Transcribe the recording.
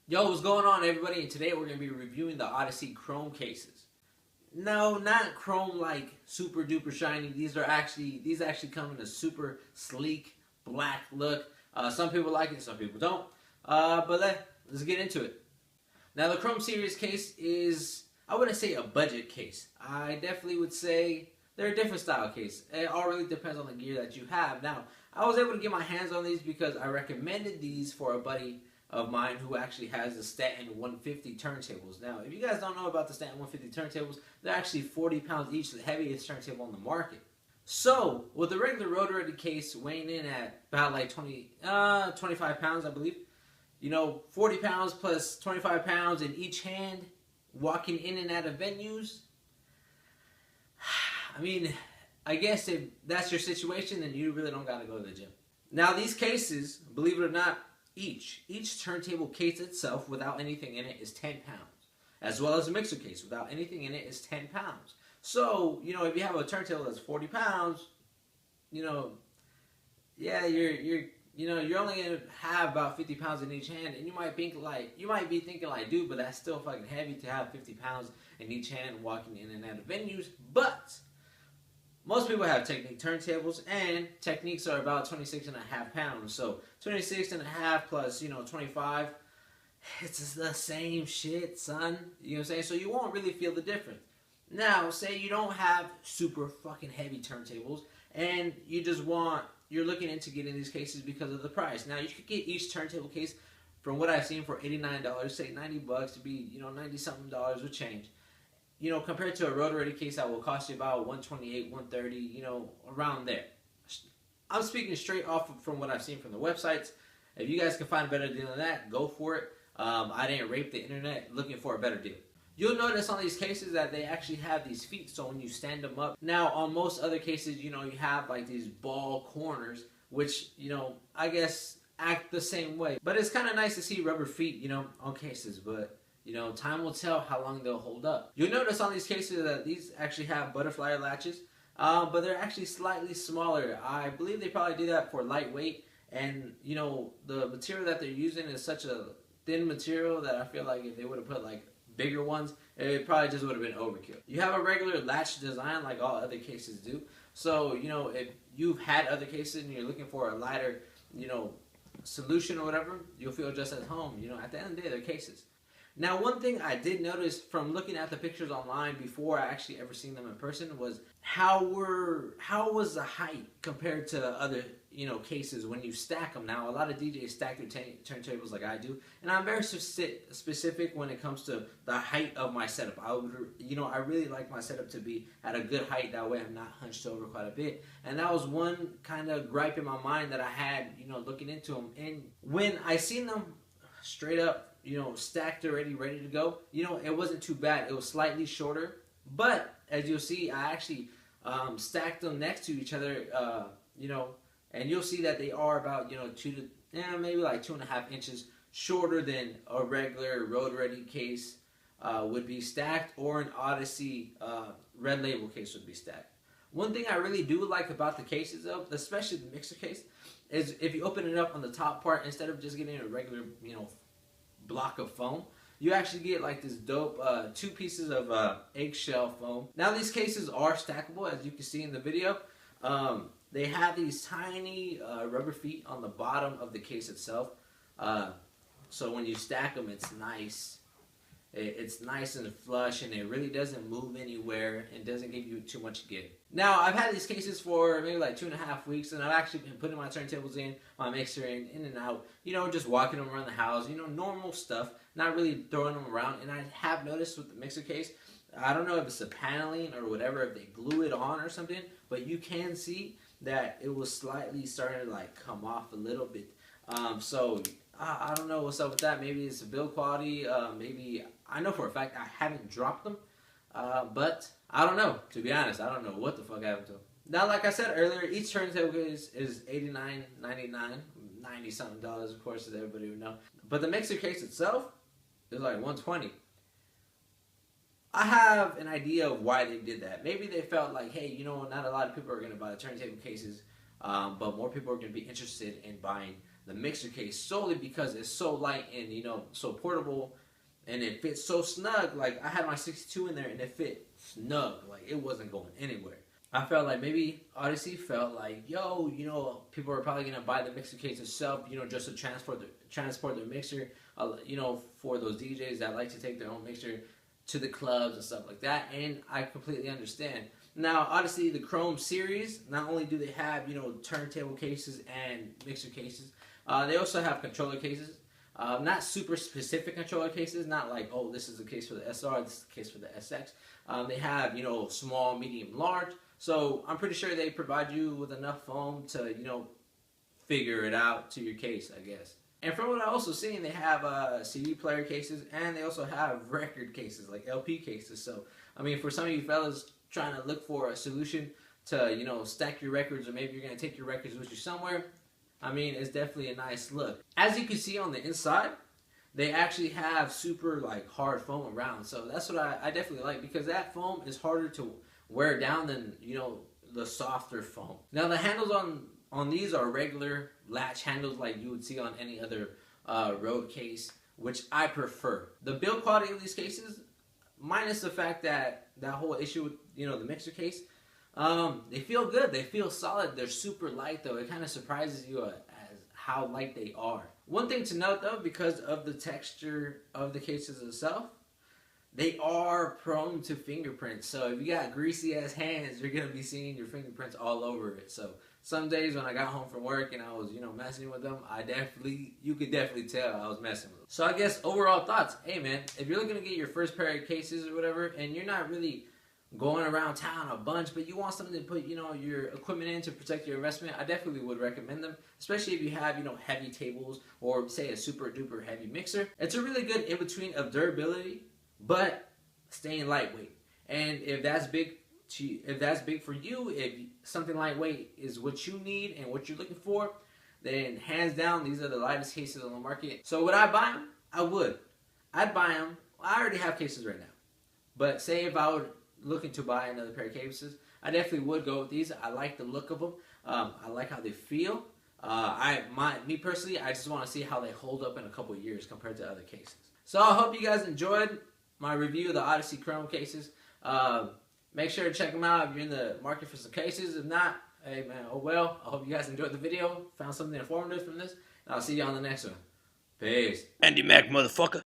Yo, what's going on, everybody? And today we're going to be reviewing the Odyssey Chrome cases. No, not chrome like super duper shiny. These actually come in a super sleek black look. Some people like it, some people don't. Let's get into it. Now, the Chrome series case is, I wouldn't say a budget case. I definitely would say they're a different style case. It all really depends on the gear that you have. Now, I was able to get my hands on these because I recommended these for a buddy of mine who actually has the Stanton 150 turntables. Now, if you guys don't know about the Stanton 150 turntables, they're actually 40 pounds each, the heaviest turntable on the market. So, with the regular rotor case weighing in at about like 25 pounds, I believe, 40 pounds plus 25 pounds in each hand, walking in and out of venues, I mean, I guess if that's your situation, then you really don't got to go to the gym. Now, these cases, believe it or not, each turntable case itself without anything in it is 10 pounds, as well as a mixer case without anything in it is 10 pounds. So, if you have a turntable that's 40 pounds, yeah, you're only gonna have about 50 pounds in each hand, and you might be thinking like, dude, but that's still fucking heavy to have 50 pounds in each hand walking in and out of venues. But most people have Technic turntables, and Techniques are about 26 and a half pounds. So 26 and a half plus, 25, it's the same shit, son. You know what I'm saying? So you won't really feel the difference. Now, say you don't have super fucking heavy turntables, and you're looking into getting these cases because of the price. Now, you could get each turntable case, from what I've seen, for $89, say $90 to be, 90 something dollars with change. Compared to a rotor case that will cost you about $128, $130, around there. I'm speaking straight off from what I've seen from the websites. If you guys can find a better deal than that, go for it. I didn't rape the internet looking for a better deal. You'll notice on these cases that they actually have these feet, so when you stand them up. Now, on most other cases, you have like these ball corners, which, I guess act the same way. But it's kind of nice to see rubber feet, on cases, but time will tell how long they'll hold up. You'll notice on these cases that these actually have butterfly latches, but they're actually slightly smaller. I believe they probably do that for lightweight, and the material that they're using is such a thin material that I feel like if they would have put like bigger ones, it probably just would have been overkill. You have a regular latch design like all other cases do. So, if you've had other cases and you're looking for a lighter, solution or whatever, you'll feel just at home. At the end of the day, they're cases. Now, one thing I did notice from looking at the pictures online before I actually ever seen them in person was how was the height compared to other cases when you stack them. Now, a lot of DJs stack their turntables like I do, and I'm very specific when it comes to the height of my setup. I really like my setup to be at a good height. That way, I'm not hunched over quite a bit. And that was one kind of gripe in my mind that I had, looking into them. And when I seen them straight up, stacked already, ready to go, it wasn't too bad. It was slightly shorter, but as you'll see, I actually stacked them next to each other, and you'll see that they are about, maybe like 2.5 inches shorter than a regular road-ready case would be stacked, or an Odyssey Red Label case would be stacked. One thing I really do like about the cases, though, especially the mixer case, is if you open it up on the top part, instead of just getting a regular, block of foam, you actually get like this dope 2 pieces of eggshell foam. Now, these cases are stackable, as you can see in the video. They have these tiny rubber feet on the bottom of the case itself, so when you stack them, it's nice. It's nice and flush, and it really doesn't move anywhere and doesn't give you too much give. Now, I've had these cases for maybe like 2.5 weeks, and I've actually been putting my turntables in, my mixer in and out, just walking them around the house, normal stuff, not really throwing them around. And I have noticed with the mixer case, I don't know if it's the paneling or whatever, if they glue it on or something, but you can see that it was slightly starting to like come off a little bit. So I don't know what's up with that. Maybe it's the build quality. Maybe, I know for a fact I haven't dropped them. But I don't know. To be honest, I don't know what the fuck happened to them. Now, like I said earlier, each turntable is $89, $99, $90 something dollars, of course, as everybody would know. But the mixer case itself is like $120. I have an idea of why they did that. Maybe they felt like, hey, not a lot of people are going to buy the turntable cases, but more people are going to be interested in buying the mixer case solely because it's so light and, you know, so portable, and it fits so snug. Like, I had my 62 in there and it fit snug. Like, it wasn't going anywhere. I felt like maybe Odyssey felt like, yo, you know, people are probably gonna buy the mixer case itself, you know, just to transport their mixer, you know, for those DJs that like to take their own mixer to the clubs and stuff like that. And I completely understand. Now, Odyssey, the Chrome series, not only do they have, you know, turntable cases and mixer cases, they also have controller cases. Not super specific controller cases, not like, oh, this is the case for the SR, this is the case for the SX. They have, you know, small, medium, large. So I'm pretty sure they provide you with enough foam to, you know, figure it out to your case, I guess. And from what I also seen, they have CD player cases, and they also have record cases, like LP cases. So, I mean, for some of you fellas trying to look for a solution to, you know, stack your records, or maybe you're going to take your records with you somewhere, I mean, it's definitely a nice look. As you can see on the inside, they actually have super, like, hard foam around. So that's what I definitely like, because that foam is harder to wear down than, you know, the softer foam. Now, the handles on these are regular latch handles like you would see on any other Rode case, which I prefer. The build quality of these cases, minus the fact that whole issue with, you know, the mixer case, they feel good. They feel solid. They're super light, though. It kind of surprises you as how light they are. One thing to note, though, because of the texture of the cases itself, they are prone to fingerprints. So if you got greasy ass hands, you're gonna be seeing your fingerprints all over it. So some days when I got home from work and I was, you know, messing with them, you could definitely tell I was messing with them. So I guess overall thoughts, hey man, if you're looking to get your first pair of cases or whatever, and you're not really going around town a bunch, but you want something to put, you know, your equipment in to protect your investment, I definitely would recommend them, especially if you have, you know, heavy tables or say a super duper heavy mixer. It's a really good in-between of durability, but staying lightweight. And if that's big for you, if something lightweight is what you need and what you're looking for, then hands down, these are the lightest cases on the market. So would I buy them? I would. I'd buy them. I already have cases right now. But say if I were looking to buy another pair of cases, I definitely would go with these. I like the look of them. I like how they feel. Me personally, I just want to see how they hold up in a couple of years compared to other cases. So I hope you guys enjoyed my review of the Odyssey Chrome cases. Make sure to check them out if you're in the market for some cases. If not, hey man, oh well. I hope you guys enjoyed the video, found something informative from this, and I'll see you on the next one. Peace. Andy Mac, motherfucker.